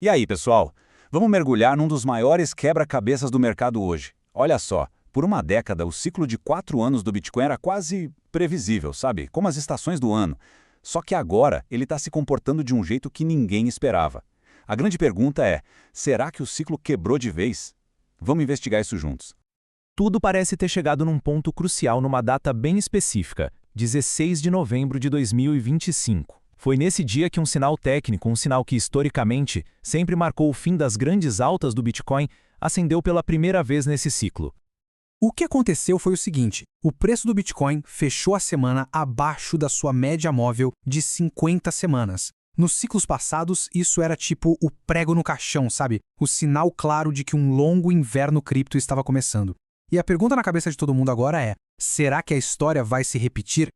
E aí, pessoal? Vamos mergulhar num dos maiores quebra-cabeças do mercado hoje. Olha só, por uma década, o ciclo de 4 anos do Bitcoin era quase previsível, sabe? Como as estações do ano. Só que agora ele está se comportando de um jeito que ninguém esperava. A grande pergunta é, será que o ciclo quebrou de vez? Vamos investigar isso juntos. Tudo parece ter chegado num ponto crucial numa data bem específica, 16 de novembro de 2025. Foi nesse dia que um sinal técnico, um sinal que historicamente sempre marcou o fim das grandes altas do Bitcoin, acendeu pela primeira vez nesse ciclo. O que aconteceu foi o seguinte: o preço do Bitcoin fechou a semana abaixo da sua média móvel de 50 semanas. Nos ciclos passados, isso era tipo o prego no caixão, sabe? O sinal claro de que um longo inverno cripto estava começando. E a pergunta na cabeça de todo mundo agora é: será que a história vai se repetir?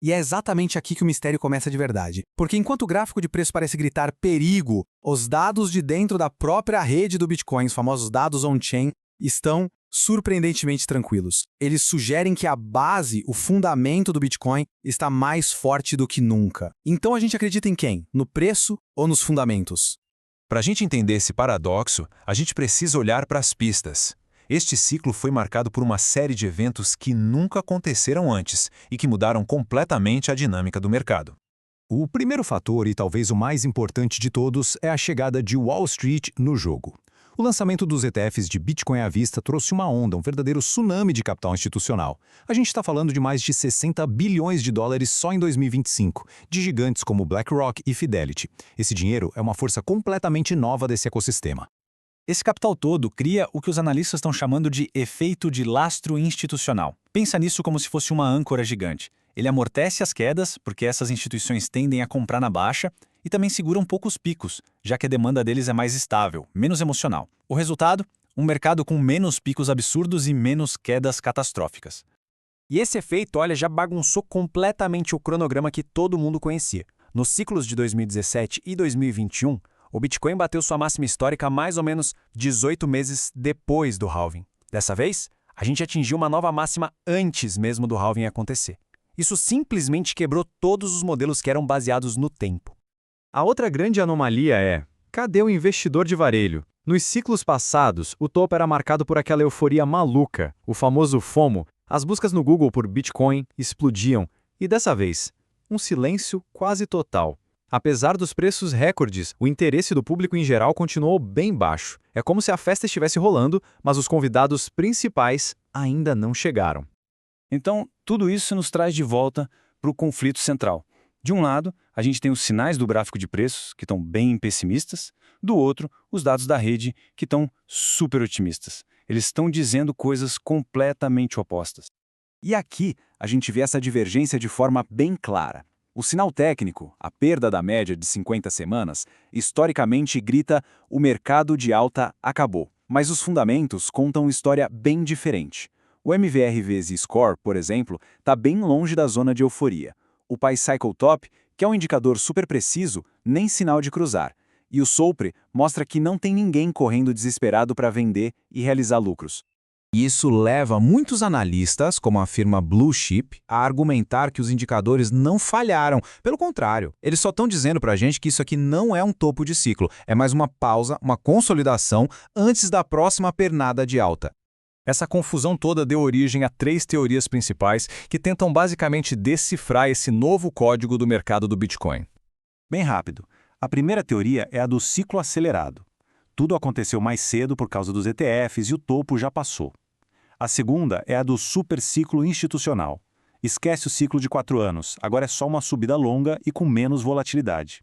E é exatamente aqui que o mistério começa de verdade. Porque enquanto o gráfico de preço parece gritar perigo, os dados de dentro da própria rede do Bitcoin, os famosos dados on-chain, estão surpreendentemente tranquilos. Eles sugerem que a base, o fundamento do Bitcoin, está mais forte do que nunca. Então a gente acredita em quem? No preço ou nos fundamentos? Para a gente entender esse paradoxo, a gente precisa olhar para as pistas. Este ciclo foi marcado por uma série de eventos que nunca aconteceram antes e que mudaram completamente a dinâmica do mercado. O primeiro fator, e talvez o mais importante de todos, é a chegada de Wall Street no jogo. O lançamento dos ETFs de Bitcoin à vista trouxe uma onda, um verdadeiro tsunami de capital institucional. A gente está falando de mais de 60 bilhões de dólares só em 2025, de gigantes como BlackRock e Fidelity. Esse dinheiro é uma força completamente nova desse ecossistema. Esse capital todo cria o que os analistas estão chamando de efeito de lastro institucional. Pensa nisso como se fosse uma âncora gigante. Ele amortece as quedas, porque essas instituições tendem a comprar na baixa, e também segura um pouco os picos, já que a demanda deles é mais estável, menos emocional. O resultado? Um mercado com menos picos absurdos e menos quedas catastróficas. E esse efeito, olha, já bagunçou completamente o cronograma que todo mundo conhecia. Nos ciclos de 2017 e 2021, o Bitcoin bateu sua máxima histórica mais ou menos 18 meses depois do halving. Dessa vez, a gente atingiu uma nova máxima antes mesmo do halving acontecer. Isso simplesmente quebrou todos os modelos que eram baseados no tempo. A outra grande anomalia é: cadê o investidor de varejo? Nos ciclos passados, o topo era marcado por aquela euforia maluca, o famoso FOMO. As buscas no Google por Bitcoin explodiam. E dessa vez, um silêncio quase total. Apesar dos preços recordes, o interesse do público em geral continuou bem baixo. É como se a festa estivesse rolando, mas os convidados principais ainda não chegaram. Então, tudo isso nos traz de volta para o conflito central. De um lado, a gente tem os sinais do gráfico de preços, que estão bem pessimistas. Do outro, os dados da rede, que estão super otimistas. Eles estão dizendo coisas completamente opostas. E aqui, a gente vê essa divergência de forma bem clara. O sinal técnico, a perda da média de 50 semanas, historicamente grita o mercado de alta acabou. Mas os fundamentos contam uma história bem diferente. O MVRV-Z-Score, por exemplo, está bem longe da zona de euforia. O PyCycle Top, que é um indicador super preciso, nem sinal de cruzar. E o SOPR mostra que não tem ninguém correndo desesperado para vender e realizar lucros. Isso leva muitos analistas, como a firma Blue Chip, a argumentar que os indicadores não falharam. Pelo contrário, eles só estão dizendo para a gente que isso aqui não é um topo de ciclo, é mais uma pausa, uma consolidação antes da próxima pernada de alta. Essa confusão toda deu origem a 3 teorias principais que tentam basicamente decifrar esse novo código do mercado do Bitcoin. Bem rápido. A primeira teoria é a do ciclo acelerado. Tudo aconteceu mais cedo por causa dos ETFs e o topo já passou. A segunda é a do superciclo institucional. Esquece o ciclo de 4 anos, agora é só uma subida longa e com menos volatilidade.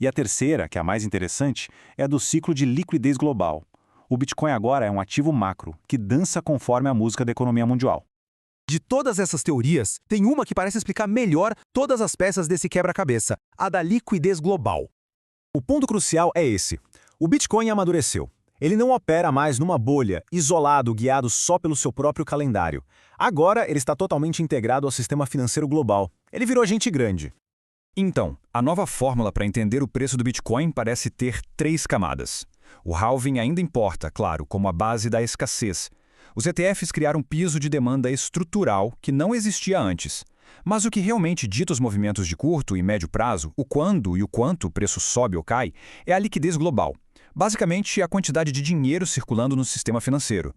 E a terceira, que é a mais interessante, é a do ciclo de liquidez global. O Bitcoin agora é um ativo macro, que dança conforme a música da economia mundial. De todas essas teorias, tem uma que parece explicar melhor todas as peças desse quebra-cabeça, a da liquidez global. O ponto crucial é esse. O Bitcoin amadureceu. Ele não opera mais numa bolha, isolado, guiado só pelo seu próprio calendário. Agora, ele está totalmente integrado ao sistema financeiro global. Ele virou gente grande. Então, a nova fórmula para entender o preço do Bitcoin parece ter 3 camadas. O halving ainda importa, claro, como a base da escassez. Os ETFs criaram um piso de demanda estrutural que não existia antes. Mas o que realmente dita os movimentos de curto e médio prazo, o quando e o quanto o preço sobe ou cai, é a liquidez global. Basicamente, a quantidade de dinheiro circulando no sistema financeiro.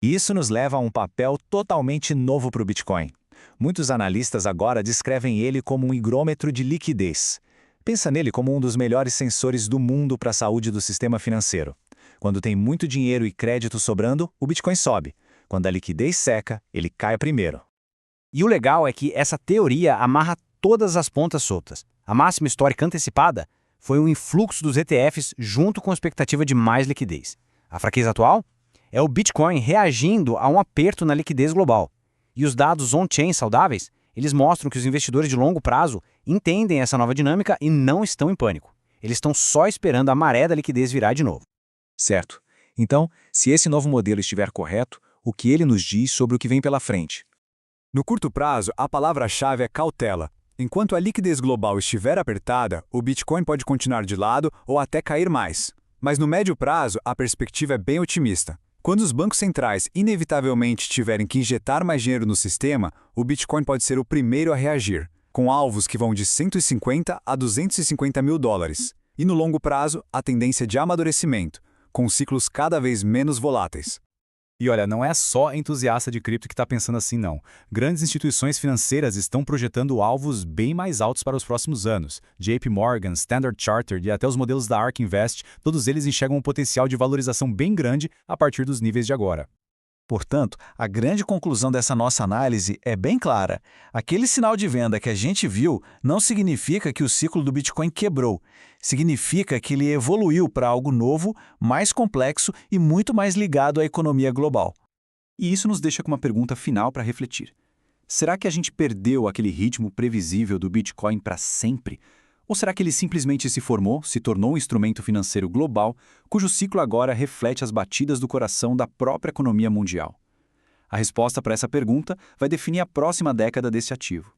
Isso nos leva a um papel totalmente novo para o Bitcoin. Muitos analistas agora descrevem ele como um higrômetro de liquidez. Pensa nele como um dos melhores sensores do mundo para a saúde do sistema financeiro. Quando tem muito dinheiro e crédito sobrando, o Bitcoin sobe. Quando a liquidez seca, ele cai primeiro. E o legal é que essa teoria amarra todas as pontas soltas. A máxima histórica antecipada foi um influxo dos ETFs junto com a expectativa de mais liquidez. A fraqueza atual é o Bitcoin reagindo a um aperto na liquidez global. E os dados on-chain saudáveis, eles mostram que os investidores de longo prazo entendem essa nova dinâmica e não estão em pânico. Eles estão só esperando a maré da liquidez virar de novo. Certo. Então, se esse novo modelo estiver correto, o que ele nos diz sobre o que vem pela frente? No curto prazo, a palavra-chave é cautela. Enquanto a liquidez global estiver apertada, o Bitcoin pode continuar de lado ou até cair mais. Mas no médio prazo, a perspectiva é bem otimista. Quando os bancos centrais inevitavelmente tiverem que injetar mais dinheiro no sistema, o Bitcoin pode ser o primeiro a reagir, com alvos que vão de 150 a 250 mil dólares. E no longo prazo, a tendência de amadurecimento, com ciclos cada vez menos voláteis. E olha, não é só entusiasta de cripto que está pensando assim, não. Grandes instituições financeiras estão projetando alvos bem mais altos para os próximos anos. JP Morgan, Standard Chartered e até os modelos da ARK Invest, todos eles enxergam um potencial de valorização bem grande a partir dos níveis de agora. Portanto, a grande conclusão dessa nossa análise é bem clara. Aquele sinal de venda que a gente viu não significa que o ciclo do Bitcoin quebrou. Significa que ele evoluiu para algo novo, mais complexo e muito mais ligado à economia global. E isso nos deixa com uma pergunta final para refletir. Será que a gente perdeu aquele ritmo previsível do Bitcoin para sempre? Ou será que ele simplesmente se tornou um instrumento financeiro global, cujo ciclo agora reflete as batidas do coração da própria economia mundial? A resposta para essa pergunta vai definir a próxima década desse ativo.